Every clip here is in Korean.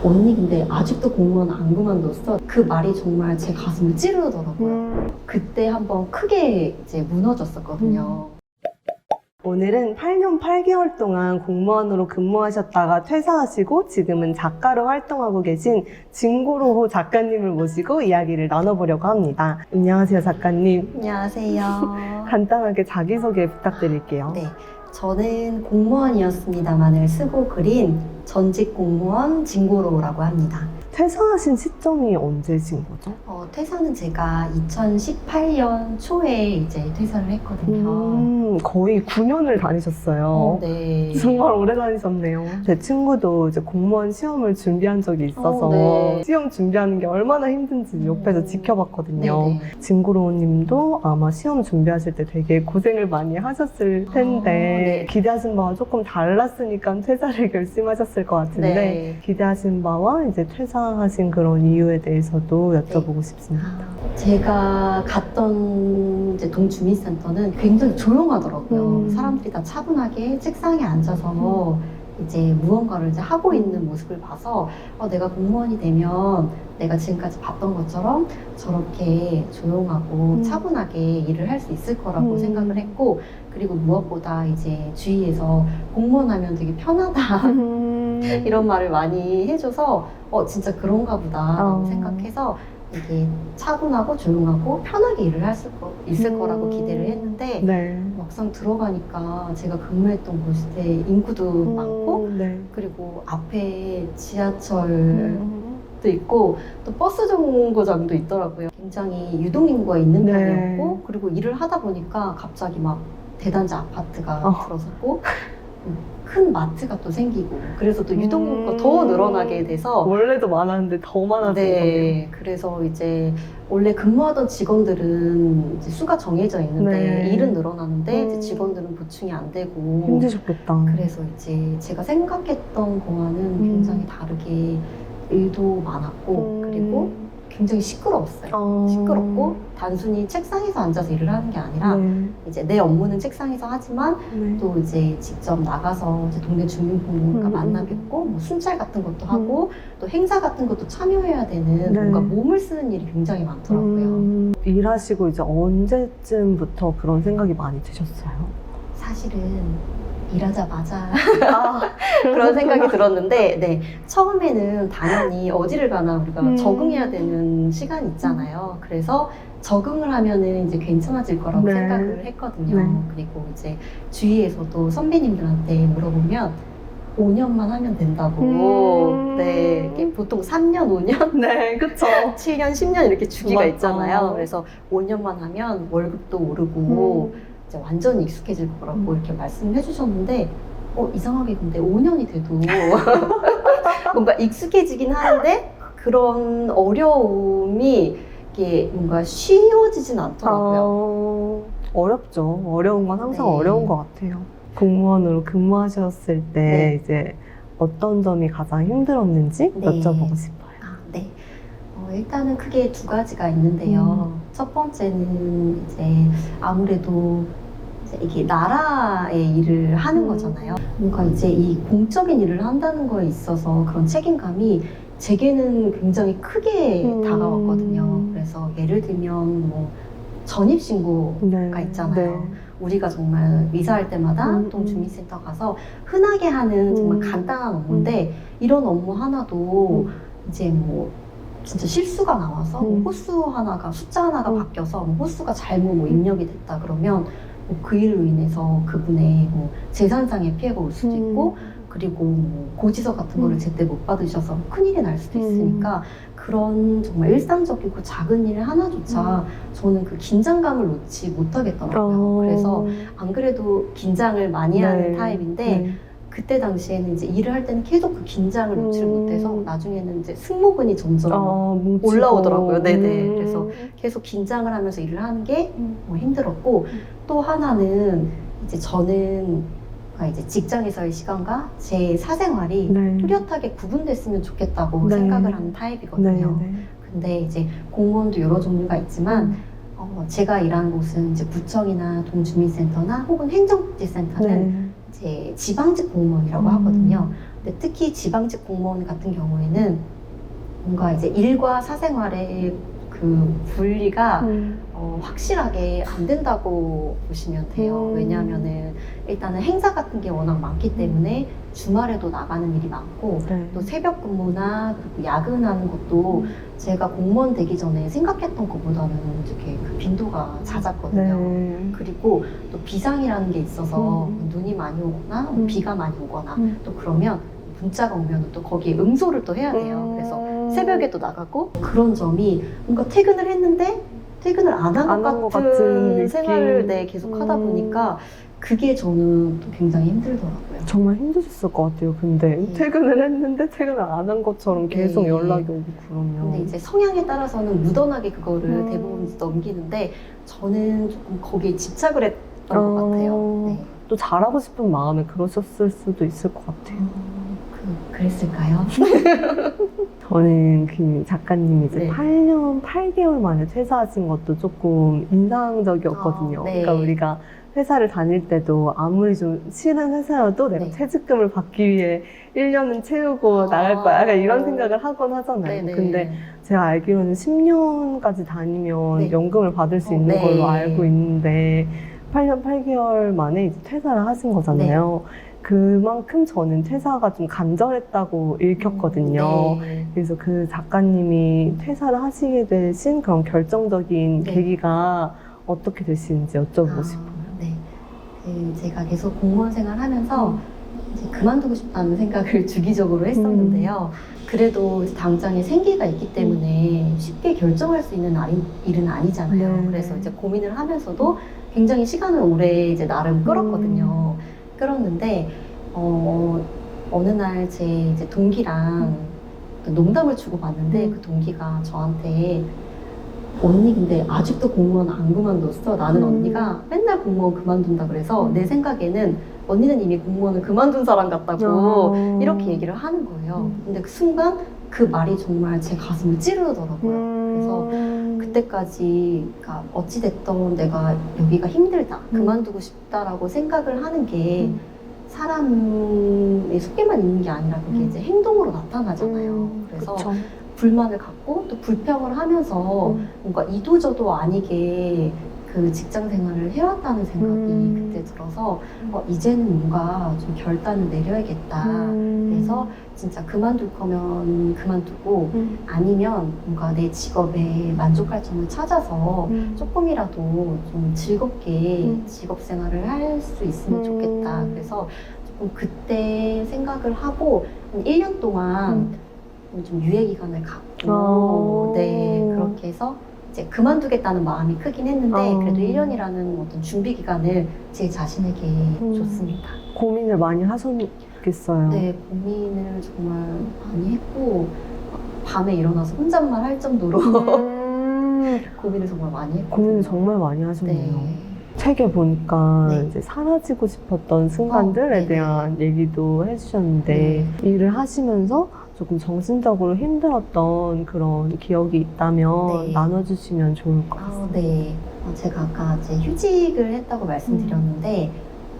언니 근데 아직도 공무원 안 그만뒀어? 그 말이 정말 제 가슴을 찌르더라고요. 그때 한번 크게 이제 무너졌었거든요. 오늘은 8년 8개월 동안 공무원으로 근무하셨다가 퇴사하시고 지금은 작가로 활동하고 계신 진고로 작가님을 모시고 이야기를 나눠보려고 합니다. 안녕하세요, 작가님. 안녕하세요. 간단하게 자기소개 부탁드릴게요. 네, 저는 공무원이었습니다만을 쓰고 그린 전직 공무원 진고로라고 합니다. 퇴사하신 시점이 언제신 거죠? 퇴사는 제가 2018년 초에 이제 퇴사를 했거든요. 거의 9년을 다니셨어요. 네. 정말 오래 다니셨네요. 제 친구도 이제 공무원 시험을 준비한 적이 있어서 네. 시험 준비하는 게 얼마나 힘든지 옆에서 지켜봤거든요. 네네. 진구로우님도 아마 시험 준비하실 때 되게 고생을 많이 하셨을 텐데 네. 기대하신 바와 조금 달랐으니까 퇴사를 결심하셨을 것 같은데 네. 기대하신 바와 이제 퇴사하신 그런 이유에 대해서도 여쭤보고 싶습니다. 제가 갔던 이제 동주민센터는 굉장히 조용하더라고요. 사람들이 다 차분하게 책상에 앉아서 이제 무언가를 이제 하고 있는 모습을 봐서 내가 공무원이 되면 내가 지금까지 봤던 것처럼 저렇게 조용하고 차분하게 일을 할 수 있을 거라고 생각을 했고, 그리고 무엇보다 이제 주위에서 공무원 하면 되게 편하다 이런 말을 많이 해줘서 진짜 그런가 보다 생각해서 이게 차분하고 조용하고 편하게 일을 할 수 있을 거라고 기대를 했는데 네. 막상 들어가니까 제가 근무했던 곳에 인구도 많고 그리고 앞에 지하철도 있고 또 버스 정거장도 있더라고요. 굉장히 유동인구가 있는 편이었고 그리고 일을 하다 보니까 갑자기 막 대단지 아파트가 들어섰고 큰 마트가 또 생기고 그래서 또 유동인구가 더 늘어나게 돼서 원래도 많았는데 더 많아진 거예요. 네, 그래서 이제 원래 근무하던 직원들은 이제 수가 정해져 있는데 일은 늘어나는데 이제 직원들은 보충이 안 되고 힘드셨겠다. 그래서 이제 제가 생각했던 거와는 굉장히 다르게 일도 많았고 그리고 굉장히 시끄러웠어요. 시끄럽고 단순히 책상에서 앉아서 일을 하는 게 아니라 이제 내 업무는 책상에서 하지만 또 이제 직접 나가서 이제 동네 주민분들과 만나 뵙고 뭐 순찰 같은 것도 하고 또 행사 같은 것도 참여해야 되는 뭔가 몸을 쓰는 일이 굉장히 많더라고요. 일하시고 이제 언제쯤부터 그런 생각이 많이 드셨어요? 사실은 일하자마자 그런 생각이 들었는데 처음에는 당연히 어디를 가나 우리가 적응해야 되는 시간이 있잖아요. 그래서 적응을 하면은 이제 괜찮아질 거라고 생각을 했거든요. 그리고 이제 주위에서도 선배님들한테 물어보면 5년만 하면 된다고. 이게 보통 3년, 5년, 네, 그쵸. 7년, 10년 이렇게 주기가 맞아. 있잖아요. 그래서 5년만 하면 월급도 오르고 완전히 익숙해질 거라고 이렇게 말씀을 해주셨는데 이상하게 근데 5년이 돼도 뭔가 익숙해지긴 하는데 그런 어려움이 이게 뭔가 쉬워지진 않더라고요. 어렵죠. 어려운 건 항상 네. 어려운 것 같아요. 공무원으로 근무하셨을 때 이제 어떤 점이 가장 힘들었는지 여쭤보고 싶어요. 네. 일단은 크게 두 가지가 있는데요. 첫 번째는 이제 아무래도 이게 나라의 일을 하는 거잖아요. 뭔가 이제 이 공적인 일을 한다는 거에 있어서 그런 책임감이 제게는 굉장히 크게 다가왔거든요. 그래서 예를 들면 뭐 전입신고가 있잖아요. 우리가 정말 이사할 때마다 동주민센터 가서 흔하게 하는 정말 간단한 업무인데 이런 업무 하나도 이제 뭐 진짜 실수가 나와서 뭐 호수 하나가 숫자 하나가 바뀌어서 뭐 호수가 잘못 뭐 입력이 됐다 그러면 뭐 그 일로 인해서 그분의 뭐 재산상의 피해가 올 수도 있고 그리고 뭐 고지서 같은 거를 제때 못 받으셔서 큰일이 날 수도 있으니까 그런 정말 일상적이고 작은 일 하나조차 저는 그 긴장감을 놓지 못하겠더라고요. 그래서 안 그래도 긴장을 많이 하는 타입인데 그때 당시에는 이제 일을 할 때는 계속 그 긴장을 놓지 못해서 나중에는 이제 승모근이 점점 올라오더라고요. 그래서 계속 긴장을 하면서 일을 하는 게 뭐 힘들었고 또 하나는 이제 저는 이제 직장에서의 시간과 제 사생활이 뚜렷하게 구분됐으면 좋겠다고 생각을 하는 타입이거든요. 근데 이제 공무원도 여러 종류가 있지만 제가 일하는 곳은 이제 구청이나 동주민센터나 혹은 행정복지센터는 이제 지방직 공무원이라고 하거든요. 근데 특히 지방직 공무원 같은 경우에는 뭔가 이제 일과 사생활의 그 분리가 확실하게 안 된다고 보시면 돼요. 왜냐하면은 일단은 행사 같은 게 워낙 많기 때문에 주말에도 나가는 일이 많고 네. 또 새벽 근무나 그리고 야근하는 것도 제가 공무원 되기 전에 생각했던 것보다는 이렇게 그 빈도가 잦았거든요. 네. 그리고 또 비상이라는 게 있어서 눈이 많이 오거나 비가 많이 오거나 또 그러면 문자가 오면 또 거기에 응소를 또 해야 돼요. 그래서 새벽에 또 나가고 그런 점이 뭔가 퇴근을 했는데 퇴근을 안 한 것 같은 느낌. 생활을 계속 하다 보니까 그게 저는 또 굉장히 힘들더라고요. 정말 힘드셨을 것 같아요. 근데 네. 퇴근을 했는데 퇴근을 안 한 것처럼 계속 네. 연락이 오고 그러면. 근데 이제 성향에 따라서는 무던하게 그거를 대부분 넘기는데 저는 조금 거기에 집착을 했던 것 같아요. 네. 또 잘하고 싶은 마음에 그러셨을 수도 있을 것 같아요. 그랬을까요? 저는 그 작가님이 이제 네. 8년 8개월 만에 퇴사하신 것도 조금 인상적이었거든요. 네. 그러니까 우리가 회사를 다닐 때도 아무리 좀 싫은 회사여도 내가 네. 퇴직금을 받기 위해 1년은 채우고 나갈 거야. 약간 이런 생각을 하곤 하잖아요. 네네. 근데 제가 알기로는 10년까지 다니면 네. 연금을 받을 수 있는 네. 걸로 알고 있는데 8년 8개월 만에 이제 퇴사를 하신 거잖아요. 그만큼 저는 퇴사가 좀 간절했다고 읽혔거든요. 네. 그래서 그 작가님이 퇴사를 하시게 되신 그런 결정적인 네. 계기가 어떻게 되시는지 여쭤보고 싶어요. 네. 제가 계속 공무원 생활 하면서 이제 그만두고 싶다는 생각을 주기적으로 했었는데요. 그래도 이제 당장에 생계가 있기 때문에 쉽게 결정할 수 있는 일은 아니잖아요. 네. 그래서 이제 고민을 하면서도 굉장히 시간을 오래 이제 나름 끌었거든요. 끌었는데, 어느 날 제 이제 동기랑 농담을 주고받는데 그 동기가 저한테 언니 근데 아직도 공무원 안 그만뒀어. 나는 언니가 맨날 공무원 그만둔다 그래서 내 생각에는 언니는 이미 공무원을 그만둔 사람 같다고 이렇게 얘기를 하는 거예요. 근데 그 순간 그 말이 정말 제 가슴을 찌르더라고요. 그래서 그때까지 그러니까 어찌됐던 내가 여기가 힘들다, 그만두고 싶다라고 생각을 하는 게 사람의 속에만 있는 게 아니라 그게 이제 행동으로 나타나잖아요. 그래서 그쵸. 불만을 갖고 또 불평을 하면서 뭔가 이도저도 아니게 그 직장 생활을 해왔다는 생각이 그때 들어서 이제는 뭔가 좀 결단을 내려야겠다. 그래서 진짜 그만둘 거면 그만두고 아니면 뭔가 내 직업에 만족할 점을 찾아서 조금이라도 좀 즐겁게 직업 생활을 할 수 있으면 좋겠다. 그래서 조금 그때 생각을 하고 한 1년 동안 좀 유예 기간을 갖고 네 그렇게 해서 이제 그만두겠다는 마음이 크긴 했는데 그래도 1년이라는 어떤 준비 기간을 제 자신에게 줬습니다. 고민을 많이 하셨겠어요. 네, 고민을 정말 많이 했고 밤에 일어나서 혼잣말 할 정도로 고민을 정말 많이 했고 고민을 정말 많이 하셨네요. 네. 책에 보니까 네. 이제 사라지고 싶었던 순간들에 네네. 대한 얘기도 해주셨는데 일을 하시면서 조금 정신적으로 힘들었던 그런 기억이 있다면 네. 나눠주시면 좋을 것 같아요. 네. 제가 아까 이제 휴직을 했다고 말씀드렸는데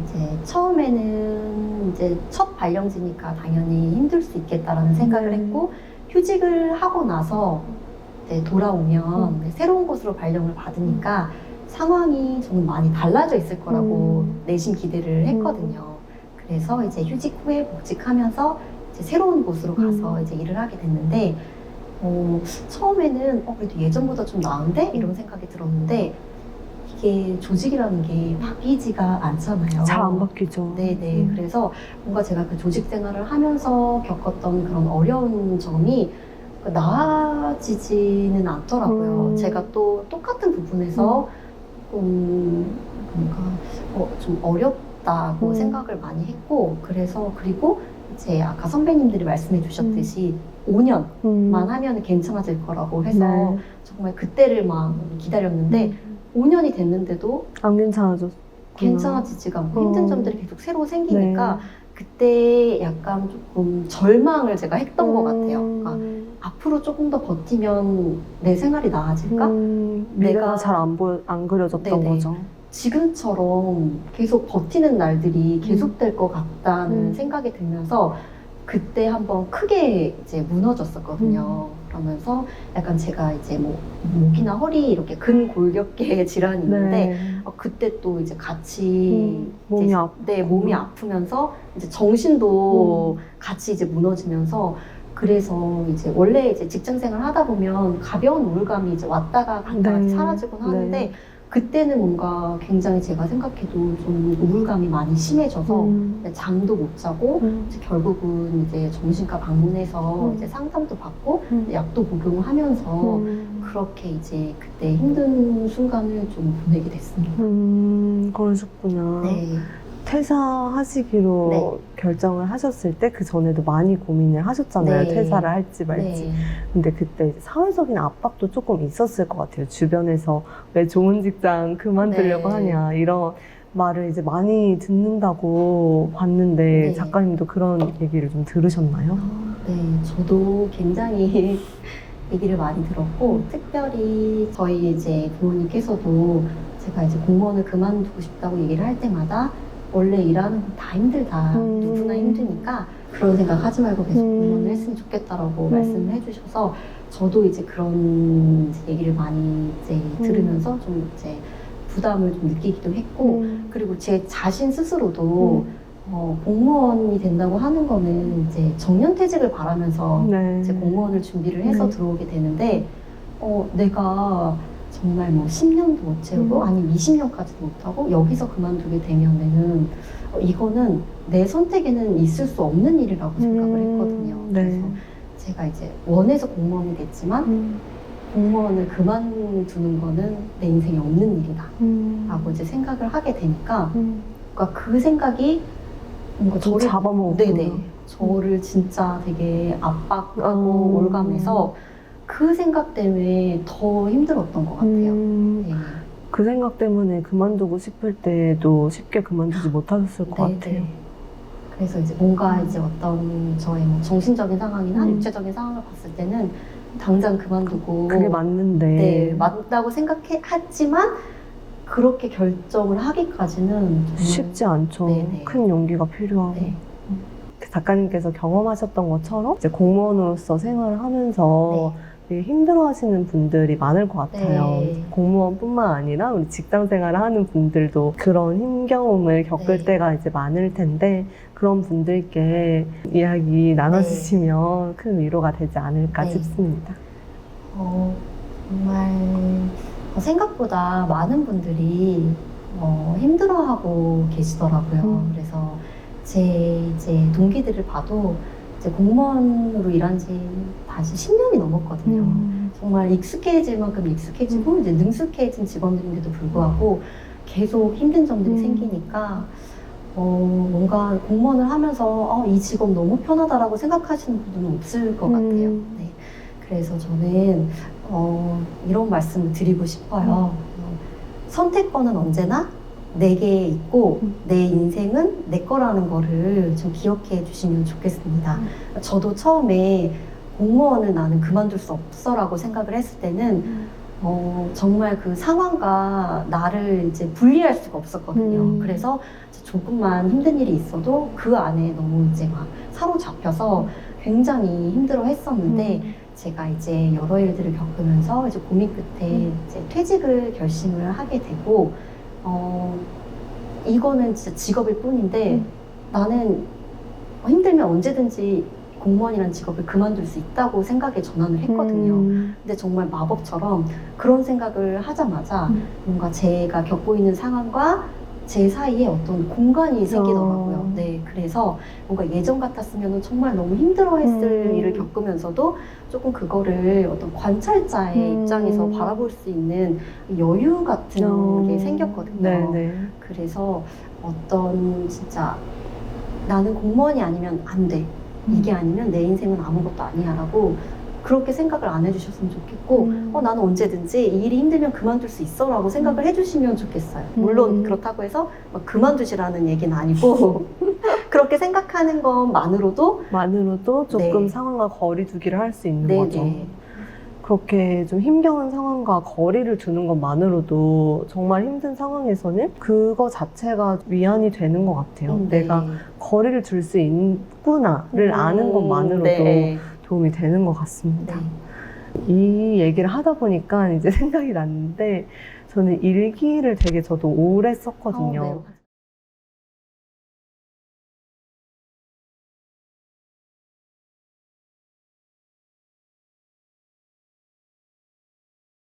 이제 처음에는 이제 첫 발령지니까 당연히 힘들 수 있겠다라는 생각을 했고 휴직을 하고 나서 이제 돌아오면 새로운 곳으로 발령을 받으니까 상황이 저는 많이 달라져 있을 거라고 내심 기대를 했거든요. 그래서 이제 휴직 후에 복직하면서 이제 새로운 곳으로 가서 이제 일을 하게 됐는데 처음에는 그래도 예전보다 좀 나은데? 이런 생각이 들었는데 이게 조직이라는 게 바뀌지가 않잖아요. 잘 안 바뀌죠. 네네. 그래서 뭔가 제가 그 조직 생활을 하면서 겪었던 그런 어려운 점이 나아지지는 않더라고요. 제가 또 똑같은 부분에서 뭔가 좀 어렵다고 생각을 많이 했고 그래서 그리고 이제 아까 선배님들이 말씀해 주셨듯이 5년만 하면 괜찮아질 거라고 해서 네. 정말 그때를 막 기다렸는데 5년이 됐는데도 안 괜찮아졌구나. 괜찮아지지가 않고 힘든 점들이 계속 새로 생기니까 그때 약간 조금 절망을 제가 했던 것 같아요. 그러니까 앞으로 조금 더 버티면 내 생활이 나아질까? 미래가 잘 안 그려졌던 네네. 거죠. 지금처럼 계속 버티는 날들이 계속될 것 같다는 생각이 들면서 그때 한번 크게 이제 무너졌었거든요. 그러면서 약간 제가 이제 뭐 목이나 허리 이렇게 근골격계 질환이 있는데 네. 그때 또 이제 같이 몸이 이제, 아프고. 네, 몸이 아프면서 이제 정신도 같이 이제 무너지면서 그래서 이제 원래 이제 직장 생활 하다 보면 가벼운 우울감이 이제 왔다가 갔다가 네. 사라지곤 하는데 네. 그때는 뭔가 굉장히 제가 생각해도 좀 우울감이 많이 심해져서 잠도 못 자고 이제 결국은 이제 정신과 방문해서 이제 상담도 받고 약도 복용하면서 그렇게 이제 그때 힘든 순간을 좀 보내게 됐습니다. 그러셨구나. 네. 퇴사하시기로 네. 결정을 하셨을 때 그 전에도 많이 고민을 하셨잖아요. 네. 퇴사를 할지 말지. 네. 근데 그때 이제 사회적인 압박도 조금 있었을 것 같아요. 주변에서 왜 좋은 직장 그만두려고 네. 하냐 이런 말을 이제 많이 듣는다고 봤는데 네. 작가님도 그런 얘기를 좀 들으셨나요? 네, 저도 굉장히 얘기를 많이 들었고 특별히 저희 이제 부모님께서도 제가 이제 공무원을 그만두고 싶다고 얘기를 할 때마다 원래 일하는 건 다 힘들다. 누구나 힘드니까 그런 생각 하지 말고 계속 공무원을 했으면 좋겠다라고 말씀을 해주셔서 저도 이제 그런 이제 얘기를 많이 이제 들으면서 좀 이제 부담을 좀 느끼기도 했고 그리고 제 자신 스스로도 공무원이 된다고 하는 거는 이제 정년퇴직을 바라면서 네. 이제 공무원을 준비를 해서 들어오게 되는데 내가 정말 뭐 10년도 못 채우고 아니면 20년까지도 못하고 여기서 그만두게 되면은 이거는 내 선택에는 있을 수 없는 일이라고 생각을 했거든요. 네. 그래서 제가 이제 원해서 공무원이 됐지만 공무원을 그만두는 거는 내 인생에 없는 일이다 라고 이제 생각을 하게 되니까 그러니까 그 생각이 뭔가 좀 저를 잡아먹었구나. 네네 저를 진짜 되게 압박하고 올감해서 그 생각 때문에 더 힘들었던 것 같아요. 네. 그 생각 때문에 그만두고 싶을 때도 쉽게 그만두지 못하셨을 것 네, 같아요. 네. 그래서 이제 뭔가 이제 어떤 저의 뭐 정신적인 상황이나 육체적인 상황을 봤을 때는 당장 그만두고 그게 맞는데. 네, 맞다고 생각했지만 그렇게 결정을 하기까지는 정말 쉽지 않죠. 네네. 큰 용기가 필요하고. 네. 그 작가님께서 경험하셨던 것처럼 이제 공무원으로서 생활을 하면서 되게 힘들어하시는 분들이 많을 것 같아요. 네. 공무원뿐만 아니라 우리 직장 생활을 하는 분들도 그런 힘겨움을 겪을 네. 때가 이제 많을 텐데 그런 분들께 이야기 나눠주시면 큰 위로가 되지 않을까 네. 싶습니다. 정말 생각보다 많은 분들이 힘들어하고 계시더라고요. 그래서 제 이제 동기들을 봐도 이제 공무원으로 일한 지 다시 10년이 넘었거든요. 정말 익숙해질 만큼 익숙해지고 이제 능숙해진 직원들인데도 불구하고 계속 힘든 점들이 생기니까 뭔가 공무원을 하면서 이 직업 너무 편하다라고 생각하시는 분들은 없을 것 같아요. 네. 그래서 저는 이런 말씀을 드리고 싶어요. 선택권은 언제나 내게 있고 내 인생은 내 거라는 거를 좀 기억해 주시면 좋겠습니다. 저도 처음에 공무원을 나는 그만둘 수 없어 라고 생각을 했을 때는 정말 그 상황과 나를 이제 분리할 수가 없었거든요. 그래서 조금만 힘든 일이 있어도 그 안에 너무 이제 막 사로잡혀서 굉장히 힘들어 했었는데 제가 이제 여러 일들을 겪으면서 이제 고민 끝에 이제 퇴직을 결심을 하게 되고 이거는 진짜 직업일 뿐인데 나는 힘들면 언제든지 공무원이라는 직업을 그만둘 수 있다고 생각에 전환을 했거든요. 근데 정말 마법처럼 그런 생각을 하자마자 뭔가 제가 겪고 있는 상황과 제 사이에 어떤 공간이 생기더라고요. 네, 그래서 뭔가 예전 같았으면 정말 너무 힘들어했을 일을 겪으면서도 조금 그거를 어떤 관찰자의 입장에서 바라볼 수 있는 여유 같은 게 생겼거든요. 네네. 그래서 어떤 진짜 나는 공무원이 아니면 안 돼. 이게 아니면 내 인생은 아무것도 아니야 라고 그렇게 생각을 안 해주셨으면 좋겠고 나는 언제든지 이 일이 힘들면 그만둘 수 있어 라고 생각을 해주시면 좋겠어요. 물론 그렇다고 해서 막 그만두시라는 얘기는 아니고 그렇게 생각하는 것만으로도 조금 네. 상황과 거리 두기를 할 수 있는 네, 거죠. 네. 그렇게 좀 힘겨운 상황과 거리를 두는 것만으로도 정말 힘든 상황에서는 그거 자체가 위안이 되는 것 같아요. 네. 내가 거리를 둘 수 있구나를 아는 것만으로도 네. 도움이 되는 것 같습니다. 네. 이 얘기를 하다 보니까 이제 생각이 났는데 저는 일기를 되게 저도 오래 썼거든요. 네.